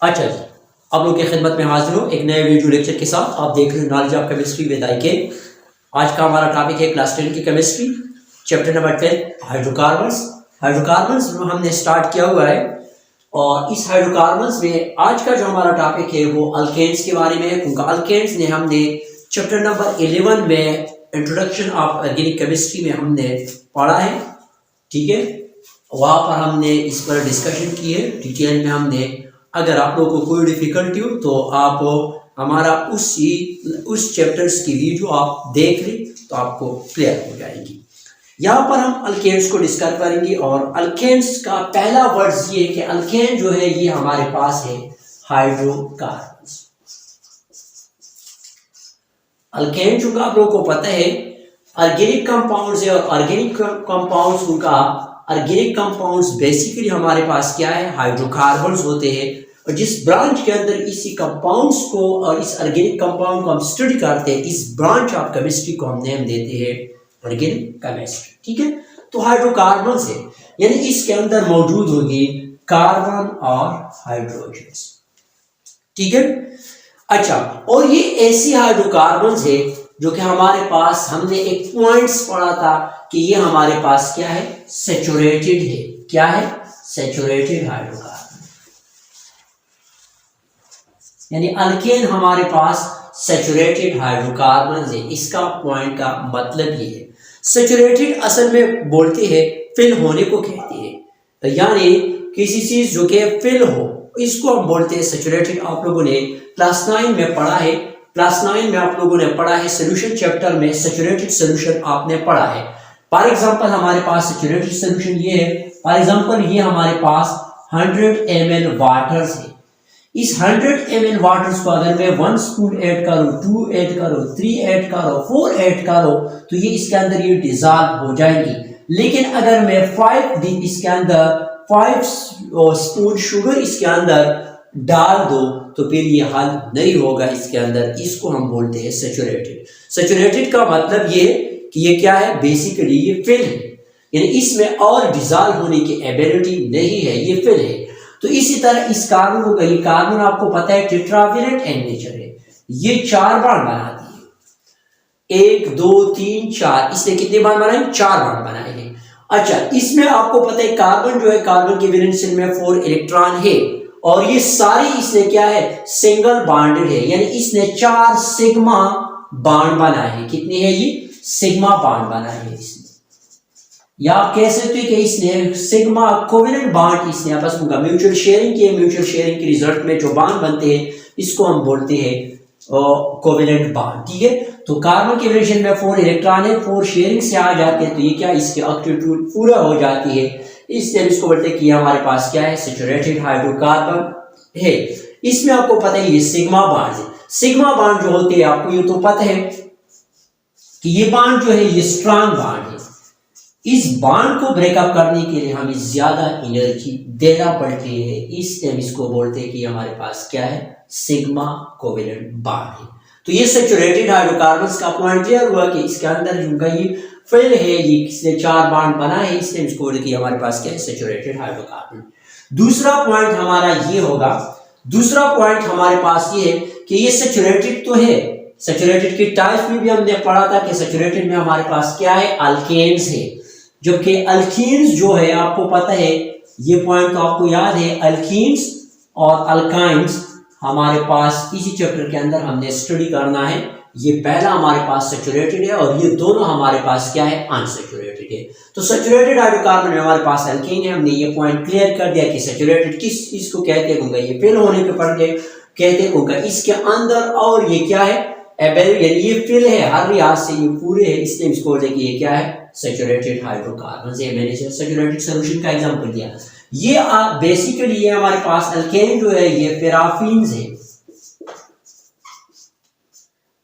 अच्छा जी, आप लोग की खिदमत में हाजिर हूँ एक नए वीडियो लेक्चर के साथ। आप देख रहे हो knowledge of chemistry with IK। आज का हमारा टॉपिक है क्लास 10 की chemistry, chapter number 10 hydrocarbons. Hydrocarbons हमने स्टार्ट किया हुआ है और इस हाइड्रोकार्बन्स में आज का जो हमारा टॉपिक है वो अल्केन्स के बारे में है, क्योंकि अल्केन्स ने हमने चैप्टर नंबर 11 में इंट्रोडक्शन ऑफ ऑर्गेनिक केमिस्ट्री में हमने पढ़ा है। ठीक है, वहाँ पर हमने इस पर डिस्कशन की है डिटेल में हमने। अगर आप लोगों को कोई डिफ़िकल्टी हो तो आप हमारा उस चैप्टर्स की वीडियो आप देख लें तो आपको क्लियर हो जाएगी। यहाँ पर हम अल्केन्स को डिस्कस करेंगे और अल्केन्स का पहला वर्ड ये है कि अल्केन जो है ये हमारे पास है हाइड्रोकार्बन्स। अल्केन चूंकि आप लोगों को पता है ऑर्गेनिक कंपाउंड्स है और ऑर्गेनिक कंपाउंड्स उनका ऑर्गेनिक कंपाउंड्स बेसिकली हमारे पास क्या है, हाइड्रोकार्बन्स होते हैं। और जिस ब्रांच के अंदर इसी कंपाउंड्स को और इस ऑर्गेनिक कंपाउंड को हम स्टडी करते हैं, इस ब्रांच ऑफ केमिस्ट्री को हम नेम देते हैं ऑर्गेनिक केमिस्ट्री। ठीक है, तो हाइड्रोकार्बन्स है यानी इसके अंदर मौजूद होगी कार्बन और हाइड्रोजन। ठीक है, अच्छा, और ये ऐसी हाइड्रोकार्बन्स है जो कि हमारे पास हमने एक पॉइंट्स पढ़ा था कि ये हमारे पास क्या है, सैचुरेटेड है। क्या है, सैचुरेटेड हाइड्रोकार्बन। यानी अल्केन हमारे पास सैचुरेटेड हाइड्रोकार्बन है, इसका पॉइंट का मतलब ये है। सैचुरेटेड असल में बोलते हैं फिल होने को कहते हैं, यानी किसी चीज जो कि फिल हो इसको हम बोलते हैं सैचुरेटेड। आप लोगों ने क्लास 9 में पढ़ा है, क्लास 9 में आप लोगों ने पढ़ा है सोल्यूशन चैप्टर में सैचुरेटेड सोल्यूशन आपने पढ़ा है। फॉर एग्जांपल हमारे पास सैचुरेटेड सोल्यूशन ये है, फॉर एग्जांपल ये हमारे पास 100 ml वाटर है। इस 100 ml वाटर को अगर मैं 1 स्पून ऐड करूं, 2 ऐड करूं, 3 ऐड करूं, 4 ऐड करूं तो ये इसके अंदर ये डिसॉल्व हो जाएगी। लेकिन अगर मैं 5 इसके अंदर 5 स्पून शुगर इसके अंदर डाल दो तो फिर ये हल नहीं होगा इसके अंदर। इसको हम बोलते हैं सैचुरेटेड। सैचुरेटेड का मतलब ये कि ये क्या है, बेसिकली ये फिल है, यानी इसमें और डिसॉल्व होने की एबिलिटी नहीं है, ये फिल है। तो इसी तरह इस कार्बन को, कहीं कार्बन आपको पता है टेट्रावेलेंट एन नेचर है, ये 4 बॉन्ड बनाती है, 1 2 3 4। इसने कितने बॉन्ड बनाए, 4 बॉन्ड बनाए हैं। अच्छा, इसमें आपको पता है कार्बन जो है, कार्बन के वैलेंस शेल में 4 इलेक्ट्रॉन है और ये सारी इसने क्या है, सिंगल बॉन्डेड है, यानी इसने 4 सिग्मा बॉन्ड बनाए हैं। कितने हैं ये, सिग्मा बॉन्ड बनाए हैं इसने, या आप कह सकते हैं कि इसने सिग्मा कोवेलेंट बॉन्ड इसने आपस में म्यूचुअल शेयरिंग किए। म्यूचुअल शेयरिंग के रिजल्ट में जो बॉन्ड बनते हैं इसको हम बोलते हैं कोवेलेंट बॉन्ड। ठीक है, तो कार्बन के वैलेंस में 4 इलेक्ट्रॉन है, 4 शेयरिंग से आ जाते हैं तो ये क्या, इसके ऑक्टेट्यूड पूरा हो जाती है, इसलिए इसको बोलते हैं कि हमारे पास क्या है, सैचुरेटेड हाइड्रोकार्बन है। इसमें आपको पता है ये सिग्मा बॉन्ड है। सिग्मा बॉन्ड जो होते हैं आपको ये तो पता है कि ये बॉन्ड जो है ये स्ट्रॉन्ग बॉन्ड है। इस बॉन्ड को ब्रेकअप करने के लिए हमें ज्यादा एनर्जी देना पड़ती है, इसलिए हम इसको बोलते हैं कि हमारे पास क्या है, सिग्मा कोवेलेंट बॉन्ड है। तो ये सैचुरेटेड हाइड्रोकार्बन्स का पॉइंट क्लियर हुआ कि इसके अंदर जो ये फिल है, ये किसने 4 बॉन्ड बना है, इसलिए इसको बोलते कि हमारे पास क्या है, सैचुरेटेड हाइड्रोकार्बन। दूसरा पॉइंट हमारा ये होगा, दूसरा पॉइंट हमारे पास ये है कि ये सैचुरेटेड तो है। सैचुरेटेड की टाइप में भी हमने पढ़ा था कि सैचुरेटेड में हमारे पास क्या है, अल्केन्स है, जबकि अल्कीन्स जो है आपको पता है, ये पॉइंट तो आपको याद है, अल्कीन्स और अल्काइंस हमारे पास इसी चैप्टर के अंदर हमने स्टडी करना है। ये पहला हमारे पास सैचुरेटेड है और ये दोनों हमारे पास क्या है, अनसैचुरेटेड है। तो सैचुरेटेड हाइड्रोकार्बन में हमारे पास अल्कीन है, हमने ये पॉइंट क्लियर कर दिया कि सैचुरेटेड किस चीज को कहते हैं, ये फिल होने के पर कहते हैं, इसके अंदर और ये क्या है, यानी ये फिल है, हर लिहाज से ये पूरे है, इसलिए इसको बोलते हैं कि ये क्या है, सैचुरेटेड हाइड्रोकार्बन। मैंने सैचुरेटेड सॉल्यूशन का एग्जांपल दिया। ये बेसिकली ये हमारे पास अल्केन जो है ये पैराफिन्स है।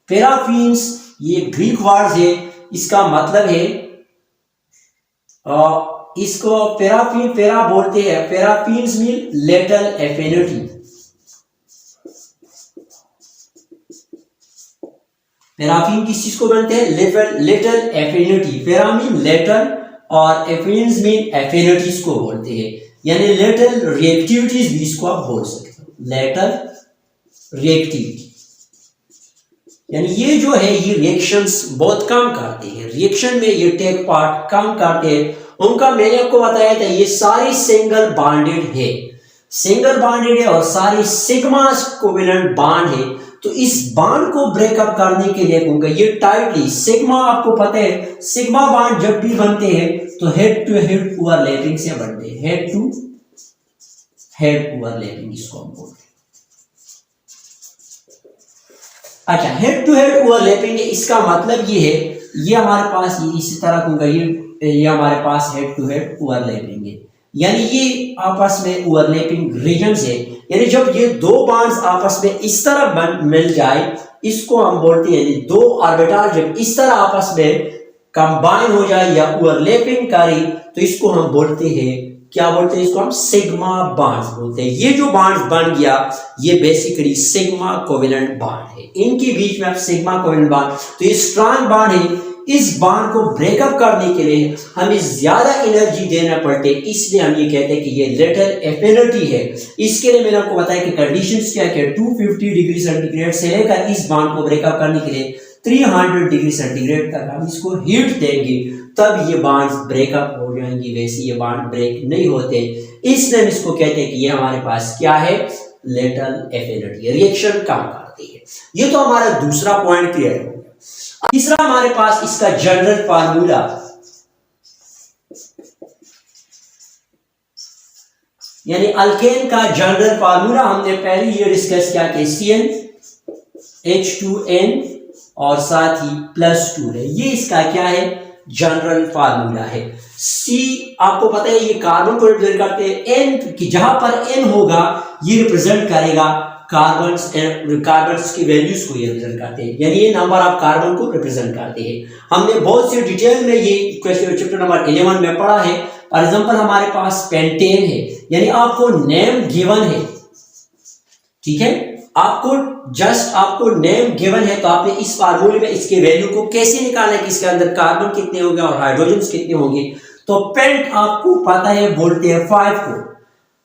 पैराफिन्स ये ग्रीक वर्ड है, इसका मतलब है इसको पैराफिन, पैरा बोलते हैं, paraffins mean little affinity. Paraffin किस चीज को बनते हैं, little affinity. Para mean little और एफिन्स मीन एफिनिटीज को बोलते हैं, यानी लिटिल रिएक्टिविटीज भी इसको आप बोल सकते हो। लेटरल रिएक्टिविटी, यानी ये जो है ये रिएक्शंस बहुत कम करते हैं, रिएक्शन में ये टेक पार्ट कम करते हैं। उनका मैंने आपको बताया था ये सारी सिंगल बॉन्डेड है, सिंगल बॉन्डेड है और सारी सिग्मा कोवेलेंट बॉन्ड है। तो इस बॉन्ड को ब्रेकअप करने के लिए उनका ये टाइटली सिग्मा, आपको पता है सिग्मा बॉन्ड जब भी बनते हैं तो हेड टू हेड ओवरलैपिंग से बनते हैं, हेड टू हेड ओवरलैपिंग इसको हम बोलते हैं। अच्छा, हेड टू हेड ओवरलैपिंग, इसका मतलब ये है ये हमारे पास ये इसी तरह होगा, ये हमारे पास हेड टू हेड ओवरलैपिंग है, यानी ये आपस में ओवरलैपिंग रीजन्स है। यानी जब ये दो बॉन्ड्स आपस में इस तरह मिल जाए इसको हम बोलते हैं, दो ऑर्बिटल जब इस तरह आपस में कंबाइन हो जाए या ओवरलैपिंग करे तो इसको हम बोलते हैं, क्या बोलते हैं इसको हम सिग्मा बॉन्ड्स बोलते हैं। ये जो बॉन्ड्स बन गया ये बेसिकली सिग्मा कोवेलेंट बॉन्ड है, इनके बीच में आप सिग्मा कोवेलेंट बॉन्ड, तो ये स्ट्रॉन्ग बॉन्ड है। इस बॉन्ड को ब्रेकअप करने के लिए हमें ज्यादा एनर्जी देना पड़ते, इसलिए हम ये कहते हैं कि ये लेटरल एफिनिटी है। इसके लिए मैंने आपको बताया कि कंडीशंस क्या क्या, 250 डिग्री सेंटीग्रेड से लेकर इस बॉन्ड को ब्रेकअप करने के लिए 300 डिग्री सेंटीग्रेड तक हम इसको हीट देंगे, तब ये बॉन्ड्स ब्रेकअप हो जाएंगी, वैसे ये बॉन्ड ब्रेक नहीं होते। इसलिए हम इसको कहते हैं कि ये हमारे पास क्या है, लेटरल एफिनिटी, रिएक्शन कम करती है। ये तो हमारा दूसरा पॉइंट क्लियर हो गया। तीसरा हमारे पास इसका जनरल फार्मूला, यानी अल्केन का जनरल फार्मूला हमने पहले ये डिस्कस किया कि CnH2n और साथ ही +2 है, ये इसका क्या है, जनरल फार्मूला है। C आपको पता है ये कार्बन को रिप्रेजेंट करते हैं, N की जहां पर N होगा ये रिप्रेजेंट करेगा कार्बन्स की वैल्यूज को ये रिप्रेजेंट करते हैं, यानी ये नंबर ऑफ कार्बन को रिप्रेजेंट करते हैं। हमने बहुत सी डिटेल में ये क्वेश्चन चैप्टर नंबर 11 में पढ़ा है। फॉर एग्जांपल हमारे पास पेंटेन है, यानी आपको नेम गिवन है, ठीक है, आपको नेम गिवन है, तो आपने इस फार्मूले में इसके वैल्यू को कैसे निकालना है कि इसके अंदर कार्बन कितने होंगे और हाइड्रोजन कितने होंगे। तो पेंट आपको पता है बोलते हैं 5 को,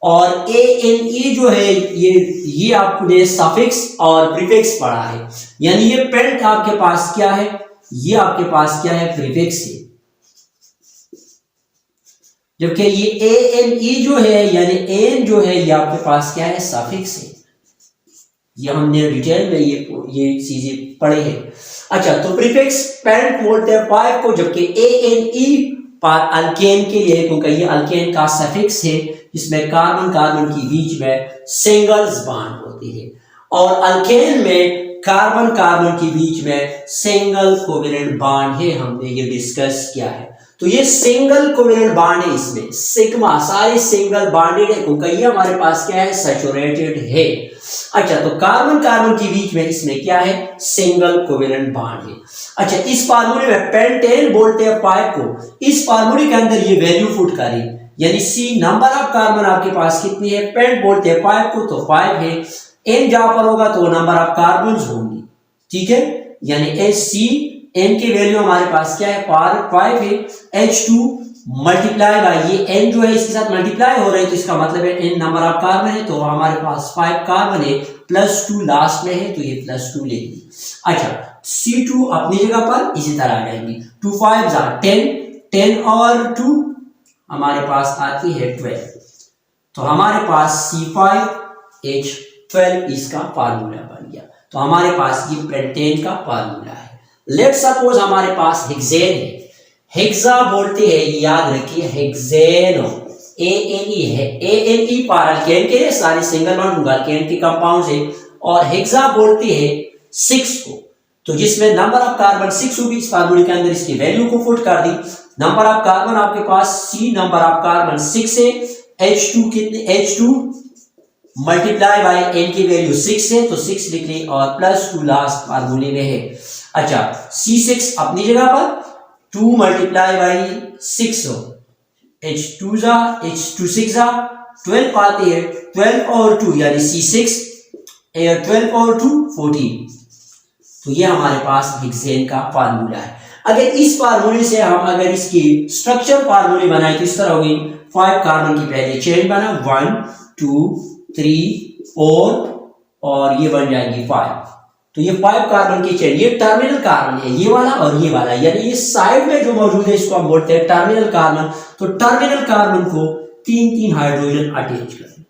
और ANE जो है ये आपने सफिक्स और प्रीफिक्स पढ़ा है, यानी ये पेंट आपके पास क्या है, ये आपके पास क्या है, प्रीफिक्स है, जबकि ये ANE जो है यानी एन जो है ये आपके पास क्या है, सफिक्स है। ये हमने डिटेल में ये चीजें पढ़े हैं। अच्छा, तो प्रीफिक्स पेंट बोलते हैं 5 को, जबकि ANE अल्केन के लिए, क्योंकि ये अल्केन का सफिक्स है जिसमें कार्बन के बीच में सिंगल्स बॉन्ड होती है, और अल्केन में कार्बन के बीच में सिंगल कोवेलेंट बॉन्ड है, हमने ये डिस्कस किया है। तो ये सिंगल कोवेलेंट बॉन्ड है, इसमें सिग्मा सारे सिंगल बॉन्डेड है, क्योंकि ये हमारे पास क्या है, सैचुरेटेड है। अच्छा, तो कार्बन के बीच में इसमें क्या है, सिंगल कोवेलेंट बॉन्ड है। अच्छा, इस फार्मूले में पेंटेन बोलते हैं 5 को, इस फार्मूले के अंदर ये वैल्यू पुट करें, यानी C नंबर ऑफ कार्बन आपके पास कितनी है, पेंट बोलते हैं 5 को, तो 5 है। N जहां पर होगा तो नंबर ऑफ कार्बन होंगी, ठीक है, यानी C N की वैल्यू हमारे पास क्या है, 5 है। H2 मल्टीप्लाई बाय ये N जो है इसके साथ मल्टीप्लाई हो रहा है, तो इसका मतलब है N नंबर ऑफ कार्बन है, तो हमारे पास 5 कार्बन है, +2 लास्ट में है, तो ये +2 लेंगे। अच्छा, C2 अपनी जगह पर इसी तरह आ जाएंगी, 2 5 10 और 2 हमारे पास आती है 12, तो हमारे पास C5H12 इसका फार्मूला बन गया। तो हमारे पास ये पेंटेन का फार्मूला है। लेट्स सपोज हमारे पास हेक्सेन है, हेक्सा बोलते हैं, याद रखिए हेक्सेनो, ANE है, ANE पर अल्केन के सारे सिंगल बॉन्ड अल्केन के कंपाउंड है, और हेक्सा बोलते हैं 6 को, तो जिसमें नंबर ऑफ कार्बन 6 होगी। इस फार्मूले के अंदर इसकी वैल्यू को पुट कर दी, नंबर ऑफ कार्बन आपके पास C नंबर ऑफ कार्बन 6 है, H2 कितने, H2 मल्टीप्लाई बाय N की वैल्यू 6 है, तो 6 लिख ली, और +2 लास्ट फार्मूले में है। अच्छा, C6 अपनी जगह पर, 2 मल्टीप्लाई बाय 6 हो, H2 6 12 आती है, 12 और 2 यानी C6, 12 और 2 14, तो ये हमारे पास हेक्सेन का फार्मूला है। अगर इस फार्मूले से हम अगर इसकी स्ट्रक्चर फार्मूले बनाए तो इस तरह होगी, 5 कार्बन की पहले चेन बना, 1 2 3 और ये बन जाएंगी 5। तो ये 5 कार्बन की चेन, ये टर्मिनल कार्बन है, ये वाला और ये वाला, यानी ये साइड में जो मौजूद है इसको हम बोलते हैं टर्मिनल कार्बन। तो टर्मिनल कार्बन को 3-3 हाइड्रोजन अटैच करें,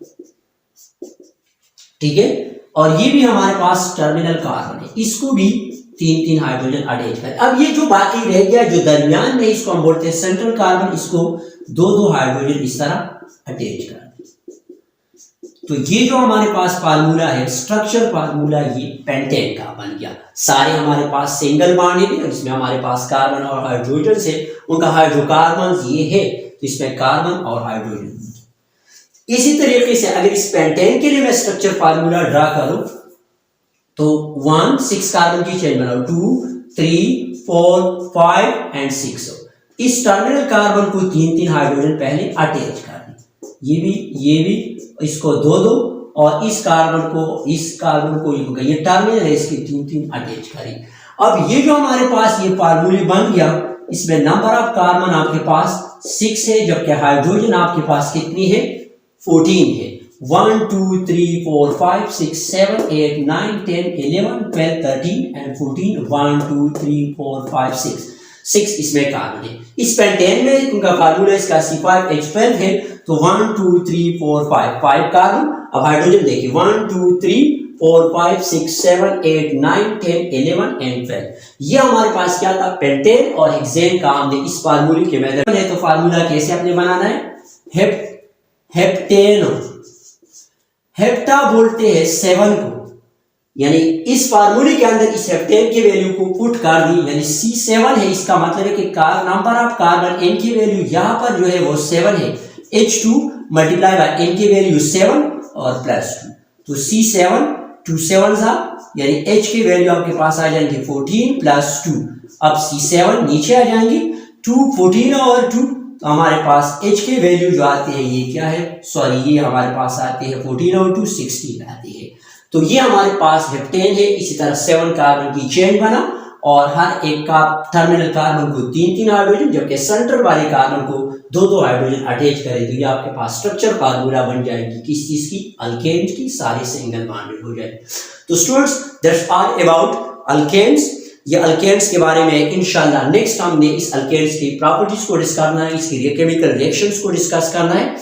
ठीक है। और ये भी हमारे पास टर्मिनल कार्बन है, इसको भी 3-3 हाइड्रोजन अटैच करें। अब ये जो बाकी रह गया जो दरमियान में, इसको हम बोलते हैं सेंट्रल कार्बन, इसको 2-2 हाइड्रोजन इस तरह अटैच करें। तो ये जो हमारे पास फार्मूला है, स्ट्रक्चर फार्मूला, ये पेंटेन का बन गया। सारे हमारे पास सिंगल बॉन्ड है और इसमें हमारे पास कार्बन और हाइड्रोजन से, उनका हाइड्रोकार्बन ये है, तो इसमें कार्बन और हाइड्रोजन। इसी तरीके से अगर इस पेंटेन के लिए मैं स्ट्रक्चर फार्मूला ड्रा करूं तो 1 6 कार्बन की चेन बनाओ, 2 3 4 5 एंड 6। इस टर्मिनल कार्बन को 3-3 हाइड्रोजन पहले अटैच कर दें, ये भी इसको 2-2, और इस कार्बन को ये टर्मिनल है, इसकी 3-3 अटैच करें। अब ये जो हमारे पास ये फार्मूले बन गया, इसमें नंबर ऑफ कार्बन आपके पास 6 है, जबकि हाइड्रोजन आपके पास कितनी है, 14 है। 1 2 3 4 5 6 7 8 9 10 11 12 13 एंड 14। 1 2 3 4 5 6 इसमें कार्बन है। इस पेंटेन में उनका फार्मूला इसका C5H12 है, तो 1 2 3 4 5 कार्बन। अब हाइड्रोजन देखिए 1 2 3 4 5 6 7 8 9 10 11 एंड 12। ये हमारे पास क्या था, पेंटेन और हेक्सेन का हमने इस फार्मूले के मेथड है। तो फार्मूला कैसे अपने बनाना है, हेप्टेनो, हेप्टा बोलते हैं 7 को, यानी इस फार्मूले के अंदर इस हेप्टेन की वैल्यू को पुट कर दी, यानी C7 है। इसका मतलब है कि नंबर ऑफ कार्बन N की वैल्यू यहाँ पर जो है वो 7 है, H2 मल्टीप्लाई बाय N की वैल्यू 7 और +2, तो C7 2 7 था, यानी H की वैल्यू आपके पास आ जाएंगे 14 + 2। अब C7 नीचे आ जाएंगे, 2 14 और 2, तो हमारे पास H की वैल्यू जो आती है ये क्या है, ये हमारे पास आती है 14 और 2 16 आती है। तो ये हमारे पास हेप्टेन है। इसी तरह 7 कार्बन की चेन बना और हर एक का टर्मिनल कार्बन को 3-3 हाइड्रोजन, जबकि सेंटर वाले कार्बन को 2-2 हाइड्रोजन अटैच करें, तो ये आपके पास स्ट्रक्चर फार्मूला बन जाएगी किस चीज की, अल्केन्स की, सारे सिंगल बॉन्डेड हो जाए। तो students that's all about alkanes. ये अल्केन्स के बारे में इंशाल्लाह नेक्स्ट हमने इस अल्केन्स की प्रॉपर्टीज को डिस्कस करना है, इसकी केमिकल रिएक्शंस को डिस्कस करना है।